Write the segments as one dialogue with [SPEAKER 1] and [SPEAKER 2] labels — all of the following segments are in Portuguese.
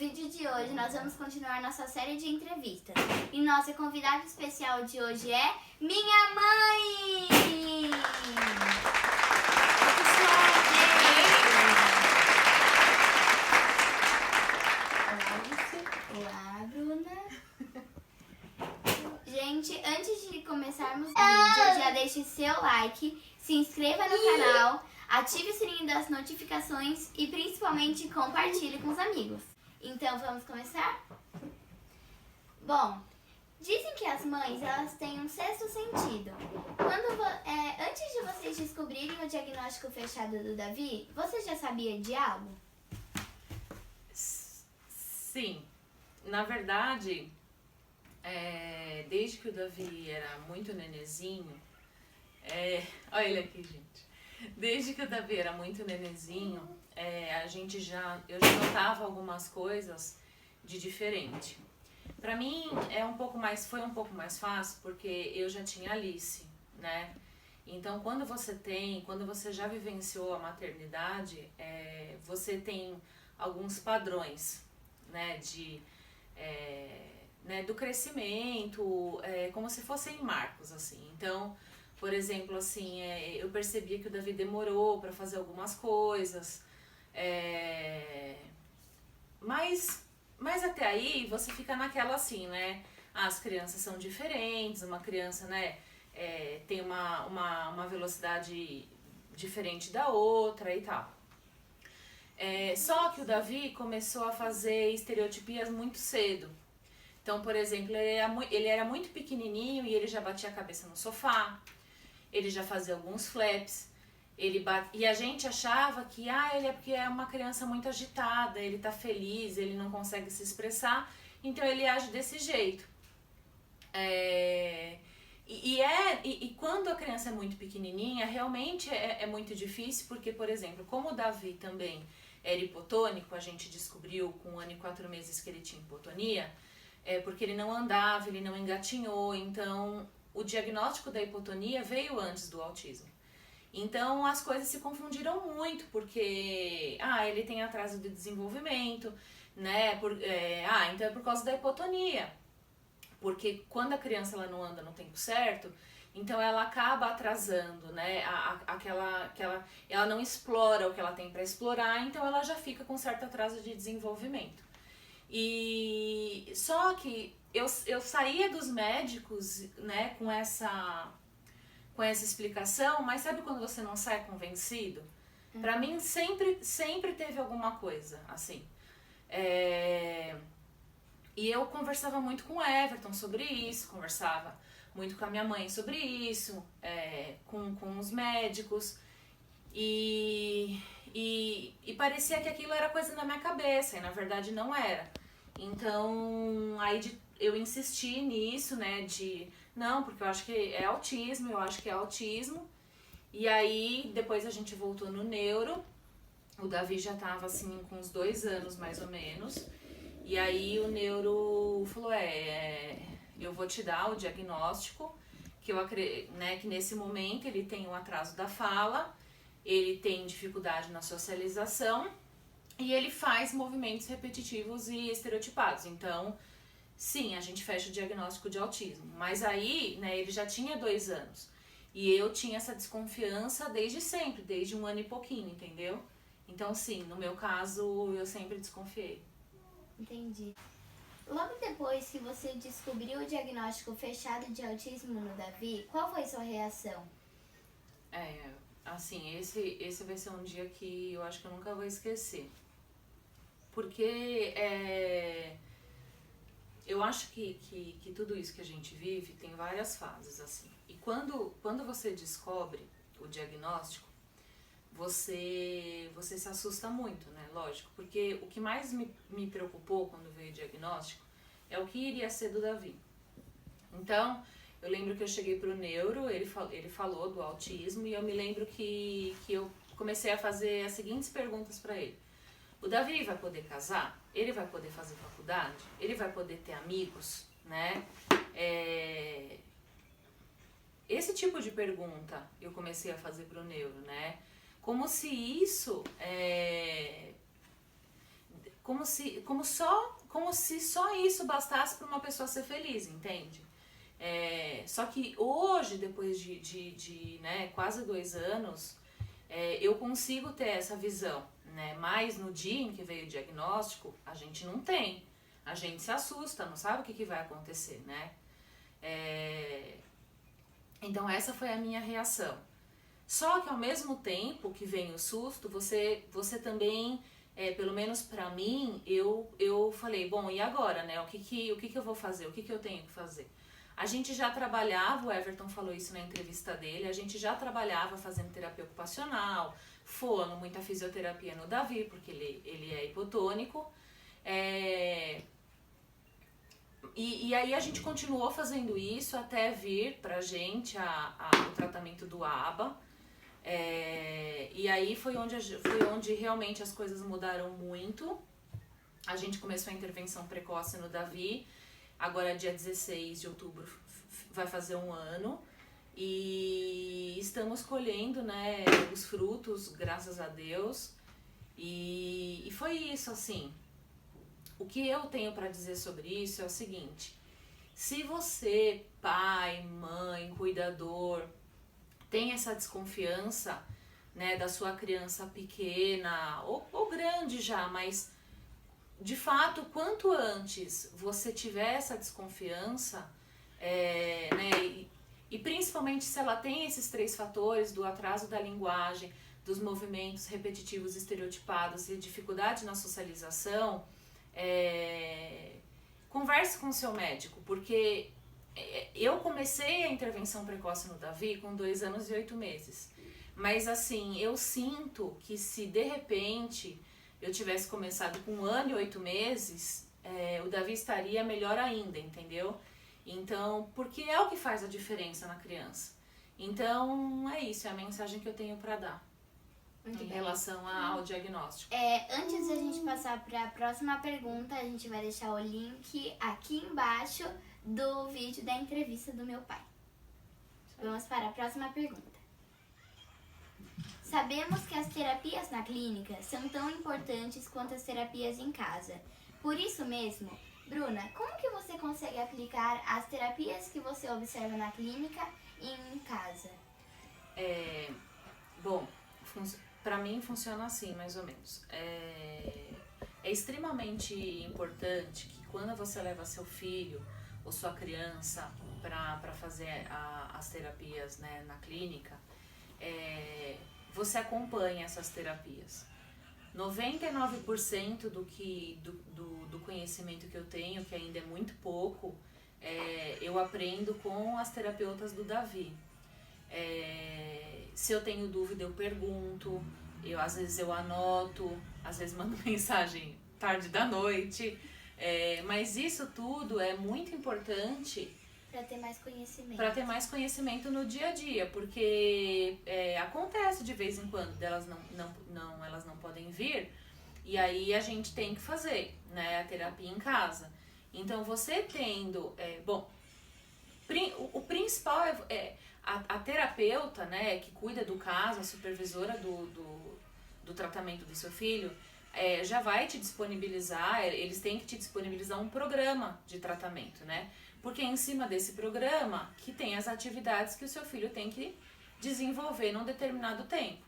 [SPEAKER 1] vídeo de hoje nós vamos continuar nossa série de entrevistas. E nossa convidada especial de hoje é minha mãe! Olá, Bruna. Gente, antes de começarmos o vídeo, já deixe seu like, se inscreva no canal, ative o sininho das notificações e principalmente compartilhe com os amigos. Então, vamos começar? Bom, dizem que as mães elas têm um sexto sentido. Antes de vocês descobrirem o diagnóstico fechado do Davi, você já sabia de algo?
[SPEAKER 2] Sim, na verdade, desde que o Davi era muito nenezinho, olha ele aqui, gente. Desde que o Davi era muito nenezinho, eu já notava algumas coisas de diferente. Pra mim foi um pouco mais fácil porque eu já tinha Alice, né? Então quando você já vivenciou a maternidade, você tem alguns padrões, né, do crescimento, como se fossem marcos, assim. Então, por exemplo, assim, eu percebia que o Davi demorou para fazer algumas coisas, mas até aí você fica naquela assim, né? As crianças são diferentes, uma criança, né, tem uma velocidade diferente da outra e tal. Só que o Davi começou a fazer estereotipias muito cedo. Então, por exemplo, ele era muito pequenininho e ele já batia a cabeça no sofá, ele já fazia alguns flaps, e a gente achava que ele é porque é uma criança muito agitada, ele tá feliz, ele não consegue se expressar, então ele age desse jeito. E quando a criança é muito pequenininha, realmente é muito difícil, porque, por exemplo, como o Davi também era hipotônico, a gente descobriu com 1 ano e 4 meses que ele tinha hipotonia, porque ele não andava, ele não engatinhou, então o diagnóstico da hipotonia veio antes do autismo. Então as coisas se confundiram muito, porque ele tem atraso de desenvolvimento, né? Então é por causa da hipotonia. Porque quando a criança ela não anda no tempo certo, então ela acaba atrasando, né? Ela não explora o que ela tem para explorar, então ela já fica com certo atraso de desenvolvimento. E só que eu saía dos médicos, né, com essa explicação, mas sabe quando você não sai convencido? Pra mim sempre teve alguma coisa, assim. E eu conversava muito com o Everton sobre isso, conversava muito com a minha mãe sobre isso, com os médicos, e parecia que aquilo era coisa na minha cabeça, e na verdade não era. Então, eu insisti nisso, né, não, porque eu acho que é autismo, e aí depois a gente voltou no neuro, o Davi já tava assim com uns 2 anos mais ou menos, e aí o neuro falou, eu vou te dar o diagnóstico, que eu acredito, né, que nesse momento ele tem um atraso da fala, ele tem dificuldade na socialização e ele faz movimentos repetitivos e estereotipados. Então, sim, a gente fecha o diagnóstico de autismo. Mas aí, né, ele já tinha 2 anos. E eu tinha essa desconfiança desde sempre, desde 1 ano e pouquinho, entendeu? Então, sim, no meu caso, eu sempre desconfiei.
[SPEAKER 1] Entendi. Logo depois que você descobriu o diagnóstico fechado de autismo no Davi, qual foi sua reação?
[SPEAKER 2] Assim, esse vai ser um dia que eu acho que eu nunca vou esquecer. Porque eu acho que tudo isso que a gente vive tem várias fases, assim. E quando você descobre o diagnóstico, você se assusta muito, né? Lógico. Porque o que mais me preocupou quando veio o diagnóstico é o que iria ser do Davi. Então, eu lembro que eu cheguei pro neuro, ele falou do autismo, e eu me lembro que eu comecei a fazer as seguintes perguntas para ele. O Davi vai poder casar? Ele vai poder fazer faculdade? Ele vai poder ter amigos? Né? Esse tipo de pergunta eu comecei a fazer pro neuro, né? Como se isso como se só isso bastasse para uma pessoa ser feliz, entende? Só que hoje, depois de né, quase 2 anos, eu consigo ter essa visão, né? Mas no dia em que veio o diagnóstico, a gente não tem. A gente se assusta, não sabe o que vai acontecer, né? Então essa foi a minha reação. Só que ao mesmo tempo que vem o susto, você também, pelo menos pra mim, eu falei, bom, e agora, né? O que eu vou fazer? O que eu tenho que fazer? A gente já trabalhava, o Everton falou isso na entrevista dele, a gente já trabalhava fazendo terapia ocupacional, fono, muita fisioterapia no Davi, porque ele é hipotônico. E aí a gente continuou fazendo isso até vir pra gente o tratamento do ABA. E aí foi onde realmente as coisas mudaram muito. A gente começou a intervenção precoce no Davi. Agora, dia 16 de outubro, vai fazer 1 ano. E estamos colhendo, né, os frutos, graças a Deus. E foi isso, assim. O que eu tenho para dizer sobre isso é o seguinte. Se você, pai, mãe, cuidador, tem essa desconfiança, né, da sua criança pequena ou grande já, mas de fato, quanto antes você tiver essa desconfiança, né, e principalmente se ela tem esses 3 fatores do atraso da linguagem, dos movimentos repetitivos estereotipados e dificuldade na socialização, converse com o seu médico, porque eu comecei a intervenção precoce no Davi com 2 anos e 8 meses. Mas assim, eu sinto que se de repente eu tivesse começado com 1 ano e 8 meses, o Davi estaria melhor ainda, entendeu? Então, porque é o que faz a diferença na criança. Então, é isso, é a mensagem que eu tenho para dar em relação ao diagnóstico.
[SPEAKER 1] Antes de a gente passar para a próxima pergunta, a gente vai deixar o link aqui embaixo do vídeo da entrevista do meu pai. Vamos para a próxima pergunta. Sabemos que as terapias na clínica são tão importantes quanto as terapias em casa. Por isso mesmo, Bruna, como que você consegue aplicar as terapias que você observa na clínica em casa?
[SPEAKER 2] Bom, para mim funciona assim, mais ou menos. É extremamente importante que quando você leva seu filho ou sua criança para fazer as terapias, né, na clínica, você acompanha essas terapias. 99% do conhecimento que eu tenho, que ainda é muito pouco, eu aprendo com as terapeutas do Davi. Se eu tenho dúvida, eu pergunto, às vezes eu anoto, às vezes mando mensagem tarde da noite, mas isso tudo é muito importante
[SPEAKER 1] para ter mais conhecimento.
[SPEAKER 2] Para ter mais conhecimento no dia a dia, porque acontece de vez em quando elas elas não podem vir, e aí a gente tem que fazer, né, a terapia em casa. Então você tendo, o principal a terapeuta, né, que cuida do caso, a supervisora do tratamento do seu filho, já vai te disponibilizar, eles têm que te disponibilizar um programa de tratamento, né? Porque é em cima desse programa que tem as atividades que o seu filho tem que desenvolver num determinado tempo.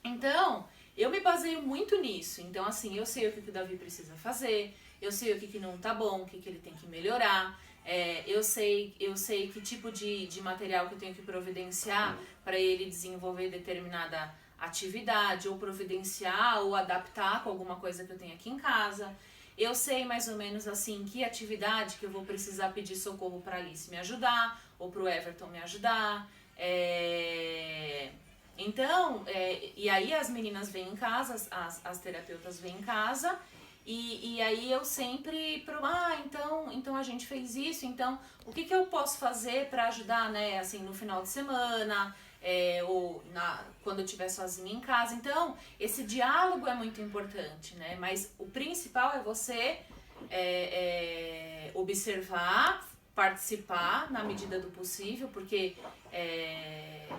[SPEAKER 2] Então, eu me baseio muito nisso. Então, assim, eu sei o que o Davi precisa fazer, eu sei o que não tá bom, o que ele tem que melhorar, eu sei que tipo de material que eu tenho que providenciar para ele desenvolver determinada atividade, ou providenciar, ou adaptar com alguma coisa que eu tenho aqui em casa. Eu sei mais ou menos assim que atividade que eu vou precisar pedir socorro para Alice me ajudar, ou para o Everton me ajudar. Então, e aí as meninas vêm em casa, as terapeutas vêm em casa, e aí eu sempre, então a gente fez isso, então o que eu posso fazer para ajudar, né, assim, no final de semana, ou quando eu estiver sozinha em casa. Então, esse diálogo é muito importante, né? Mas o principal é você observar, participar na medida do possível, porque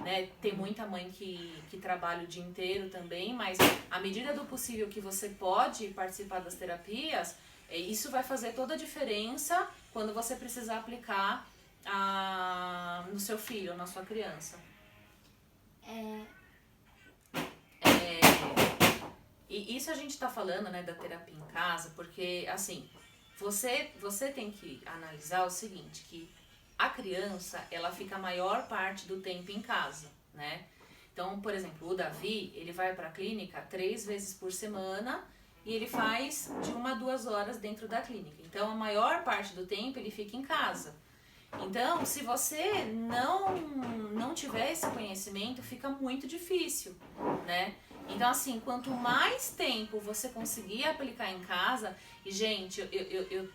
[SPEAKER 2] né, tem muita mãe que trabalha o dia inteiro também, mas à medida do possível que você pode participar das terapias, isso vai fazer toda a diferença quando você precisar aplicar no seu filho, na sua criança. E isso a gente tá falando, né, da terapia em casa, porque, assim, você tem que analisar o seguinte, que a criança, ela fica a maior parte do tempo em casa, né? Então, por exemplo, o Davi, ele vai pra clínica 3 vezes por semana e ele faz de 1 a 2 horas dentro da clínica. Então, a maior parte do tempo ele fica em casa. Então, se você não tiver esse conhecimento, fica muito difícil, né? Então, assim, quanto mais tempo você conseguir aplicar em casa, e, gente,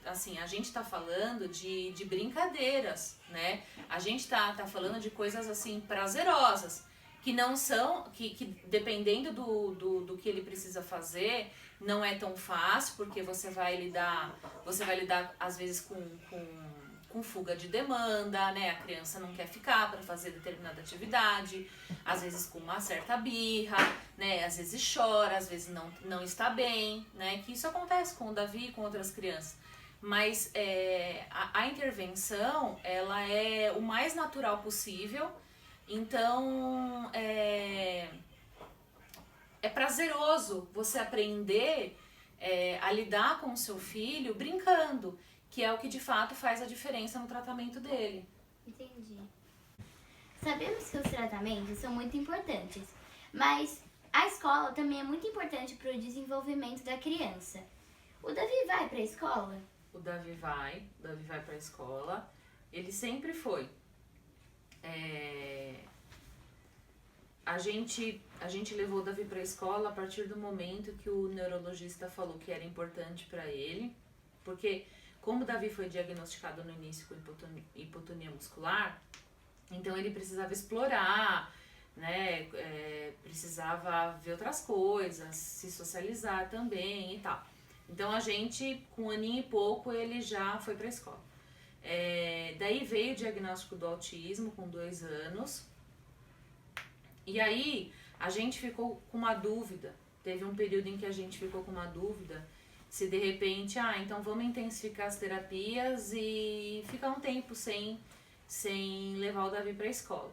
[SPEAKER 2] assim, a gente tá falando de brincadeiras, né? A gente tá falando de coisas, assim, prazerosas, que não são, que dependendo do que ele precisa fazer, não é tão fácil, porque você vai lidar às vezes com fuga de demanda, né? A criança não quer ficar para fazer determinada atividade, às vezes com uma certa birra, né? Às vezes chora, às vezes não está bem, né? Que isso acontece com o Davi e com outras crianças. Mas a intervenção, ela é o mais natural possível, então é prazeroso você aprender a lidar com o seu filho brincando, que é o que de fato faz a diferença no tratamento dele.
[SPEAKER 1] Entendi. Sabemos que os tratamentos são muito importantes, mas a escola também é muito importante para o desenvolvimento da criança. O Davi vai para a escola?
[SPEAKER 2] O Davi vai para a escola. Ele sempre foi. A gente levou o Davi para a escola a partir do momento que o neurologista falou que era importante para ele, porque como o Davi foi diagnosticado no início com hipotonia muscular, então ele precisava explorar, né, precisava ver outras coisas, se socializar também e tal. Então a gente, com 1 aninho e pouco, ele já foi para a escola. Daí veio o diagnóstico do autismo com 2 anos, e aí a gente ficou com uma dúvida, teve um período em que a gente ficou com uma dúvida, se de repente, então vamos intensificar as terapias e ficar um tempo sem levar o Davi para a escola.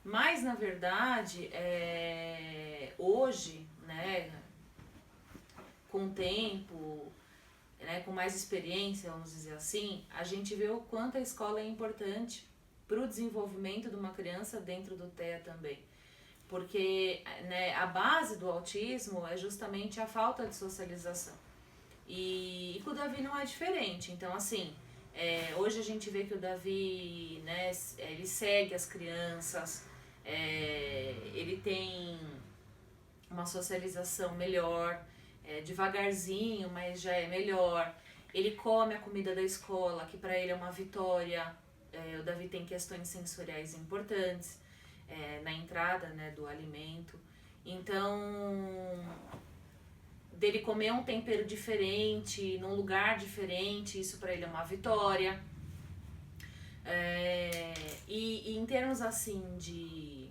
[SPEAKER 2] Mas, na verdade, hoje, né, com o tempo, né, com mais experiência, vamos dizer assim, a gente vê o quanto a escola é importante para o desenvolvimento de uma criança dentro do TEA também. Porque, né, a base do autismo é justamente a falta de socialização. E com o Davi não é diferente. Então, assim, hoje a gente vê que o Davi, né, ele segue as crianças, ele tem uma socialização melhor, devagarzinho, mas já é melhor. Ele come a comida da escola, que para ele é uma vitória. O Davi tem questões sensoriais importantes na entrada, né, do alimento. Então, dele comer um tempero diferente, num lugar diferente, isso para ele é uma vitória. E em termos assim de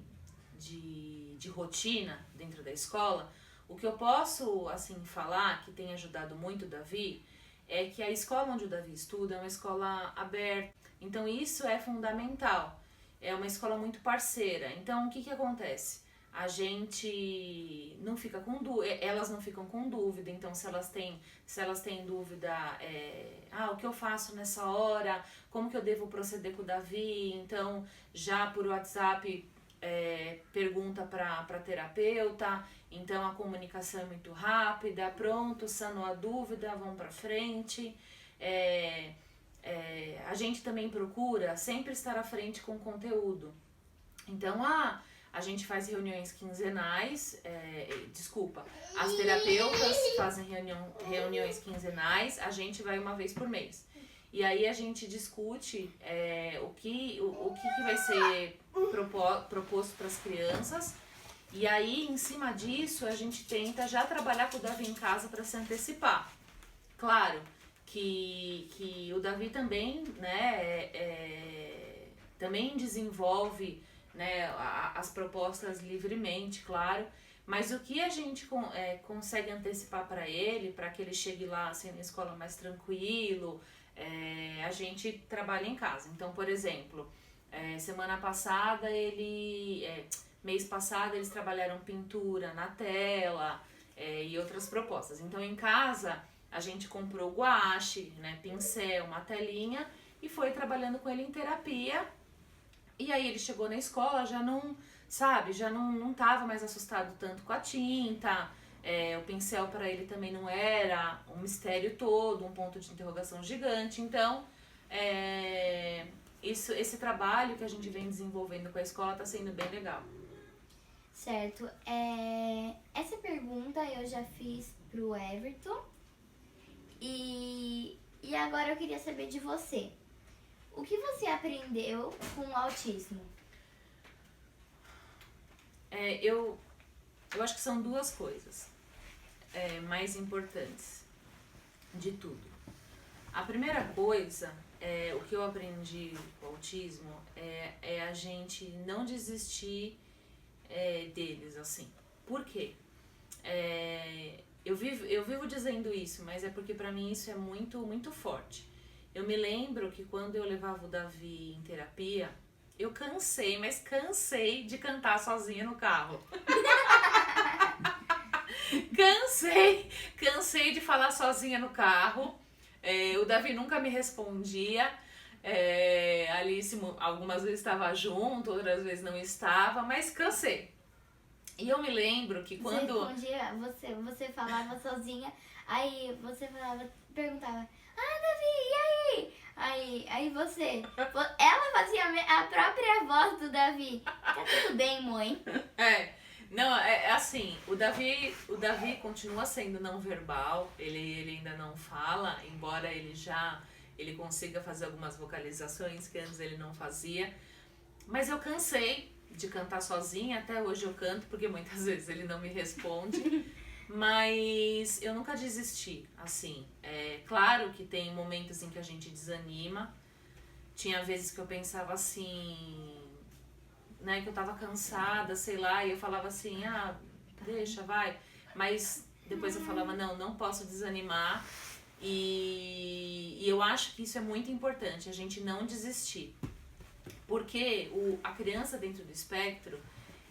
[SPEAKER 2] rotina dentro da escola, o que eu posso assim falar que tem ajudado muito o Davi é que a escola onde o Davi estuda é uma escola aberta, então isso é fundamental, é uma escola muito parceira. Então o que acontece? A gente não fica com dúvida, elas não ficam com dúvida, então se elas têm dúvida, o que eu faço nessa hora, como que eu devo proceder com o Davi, então já por WhatsApp pergunta para terapeuta, então a comunicação é muito rápida, pronto, sanou a dúvida, vão para frente. A gente também procura sempre estar à frente com o conteúdo, então a gente faz reuniões quinzenais, as terapeutas fazem reuniões quinzenais, a gente vai 1 vez por mês. E aí a gente discute o que vai ser proposto para as crianças, e aí em cima disso a gente tenta já trabalhar com o Davi em casa para se antecipar. Claro que o Davi também, né, também desenvolve, né, as propostas livremente, claro, mas o que a gente consegue antecipar para ele, para que ele chegue lá assim, na escola mais tranquilo, a gente trabalha em casa. Então, por exemplo, semana passada mês passado eles trabalharam pintura na tela e outras propostas. Então, em casa a gente comprou guache, né, pincel, uma telinha e foi trabalhando com ele em terapia. E aí ele chegou na escola, já não, sabe, já não tava mais assustado tanto com a tinta, o pincel para ele também não era um mistério todo, um ponto de interrogação gigante. Então, esse trabalho que a gente vem desenvolvendo com a escola tá sendo bem legal.
[SPEAKER 1] Certo. Essa pergunta eu já fiz pro Everton e agora eu queria saber de você. O que você aprendeu com o autismo?
[SPEAKER 2] Eu acho que são duas coisas mais importantes de tudo. A primeira coisa, o que eu aprendi com o autismo é a gente não desistir deles, assim. Por quê? Eu vivo dizendo isso, mas é porque pra mim isso é muito, muito forte. Eu me lembro que quando eu levava o Davi em terapia, eu cansei de cantar sozinha no carro. Cansei de falar sozinha no carro. O Davi nunca me respondia. Alice algumas vezes estava junto, outras vezes não estava, mas cansei. E eu me lembro que quando...
[SPEAKER 1] Você falava sozinha, aí você perguntava, Davi, e aí? Aí você... Ela fazia a própria voz do Davi. Tá tudo bem, mãe?
[SPEAKER 2] Não, assim, o Davi continua sendo não verbal, ele ainda não fala, embora ele consiga fazer algumas vocalizações que antes ele não fazia. Mas eu cansei de cantar sozinha, até hoje eu canto, porque muitas vezes ele não me responde. Mas eu nunca desisti, assim. Claro que tem momentos em que a gente desanima. Tinha vezes que eu pensava assim, né, que eu tava cansada, sei lá, e eu falava assim, deixa, vai. Mas depois eu falava, não posso desanimar. E eu acho que isso é muito importante, a gente não desistir. Porque a criança dentro do espectro,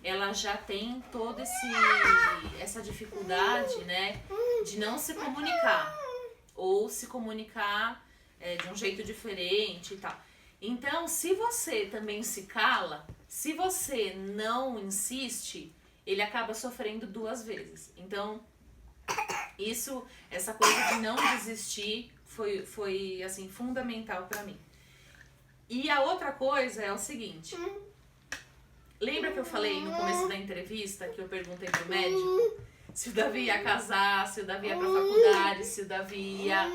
[SPEAKER 2] ela já tem toda essa dificuldade, né, de não se comunicar. Ou se comunicar de um jeito diferente e tal. Então, se você também se cala, se você não insiste, ele acaba sofrendo duas vezes. Então, essa coisa de não desistir foi assim, fundamental pra mim. E a outra coisa é o seguinte. Lembra que eu falei no começo da entrevista, que eu perguntei pro médico se o Davi ia casar, se o Davi ia pra faculdade, se o Davi ia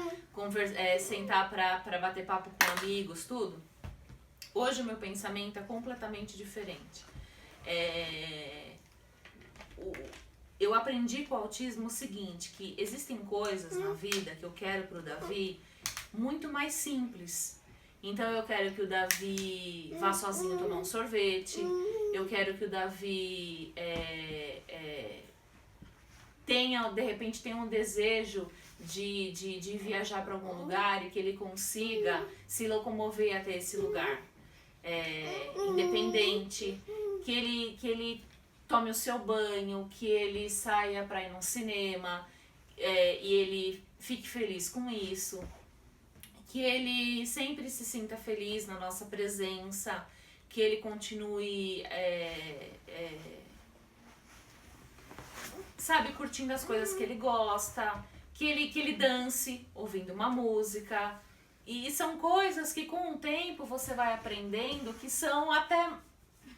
[SPEAKER 2] sentar pra bater papo com amigos, tudo? Hoje o meu pensamento é completamente diferente. Eu aprendi com o autismo o seguinte, que existem coisas na vida que eu quero pro Davi muito mais simples. Então eu quero que o Davi vá sozinho tomar um sorvete, eu quero que o Davi de repente tenha um desejo de viajar para algum lugar e que ele consiga se locomover até esse lugar. Independente, que ele tome o seu banho, que ele saia para ir num cinema e ele fique feliz com isso, que ele sempre se sinta feliz na nossa presença, que ele continue sabe, curtindo as coisas que ele gosta, que ele dance ouvindo uma música. E são coisas que com o tempo você vai aprendendo que são até,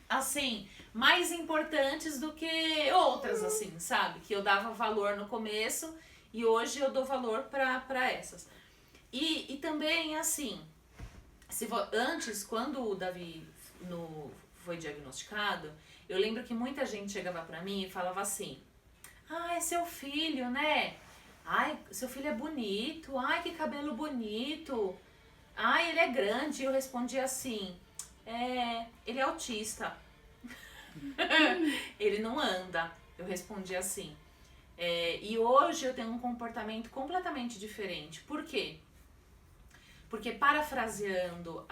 [SPEAKER 2] assim, mais importantes do que outras, assim, sabe? Que eu dava valor no começo e hoje eu dou valor pra essas. E também, assim, antes, quando o Davi foi diagnosticado, eu lembro que muita gente chegava pra mim e falava assim, é seu filho, né? ai, seu filho é bonito, ai, que cabelo bonito, ai, ele é grande. Eu respondi assim, ele é autista. Ele não anda. Eu respondi assim. E hoje eu tenho um comportamento completamente diferente. Por quê? Porque parafraseando,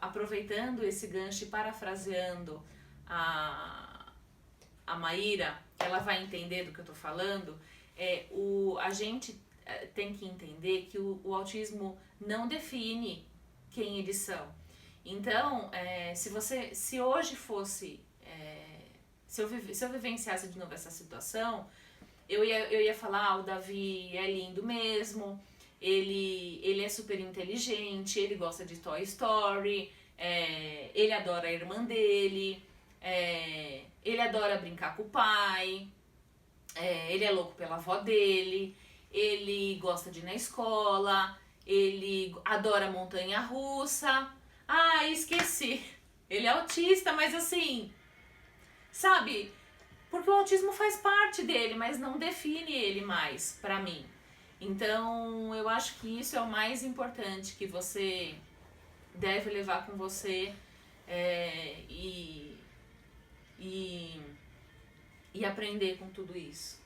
[SPEAKER 2] aproveitando esse gancho e parafraseando a Maíra, ela vai entender do que eu tô falando, a gente tem que entender que o autismo não define quem eles são. Então, se hoje fosse, se eu vivenciasse de novo essa situação, eu ia falar, o Davi é lindo mesmo, ele é super inteligente, ele gosta de Toy Story, ele adora a irmã dele, ele adora brincar com o pai, ele é louco pela avó dele, ele gosta de ir na escola, ele adora montanha-russa. Ah, esqueci. Ele é autista, mas assim, sabe? Porque o autismo faz parte dele, mas não define ele mais, pra mim. Então, eu acho que isso é o mais importante que você deve levar com você e aprender com tudo isso,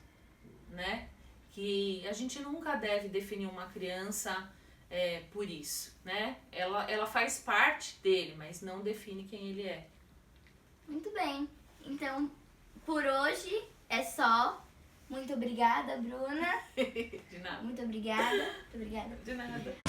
[SPEAKER 2] né? Que a gente nunca deve definir uma criança por isso, né? Ela faz parte dele, mas não define quem ele é.
[SPEAKER 1] Muito bem. Então, por hoje é só. Muito obrigada, Bruna.
[SPEAKER 2] De nada.
[SPEAKER 1] Muito obrigada. Muito obrigada.
[SPEAKER 2] De nada.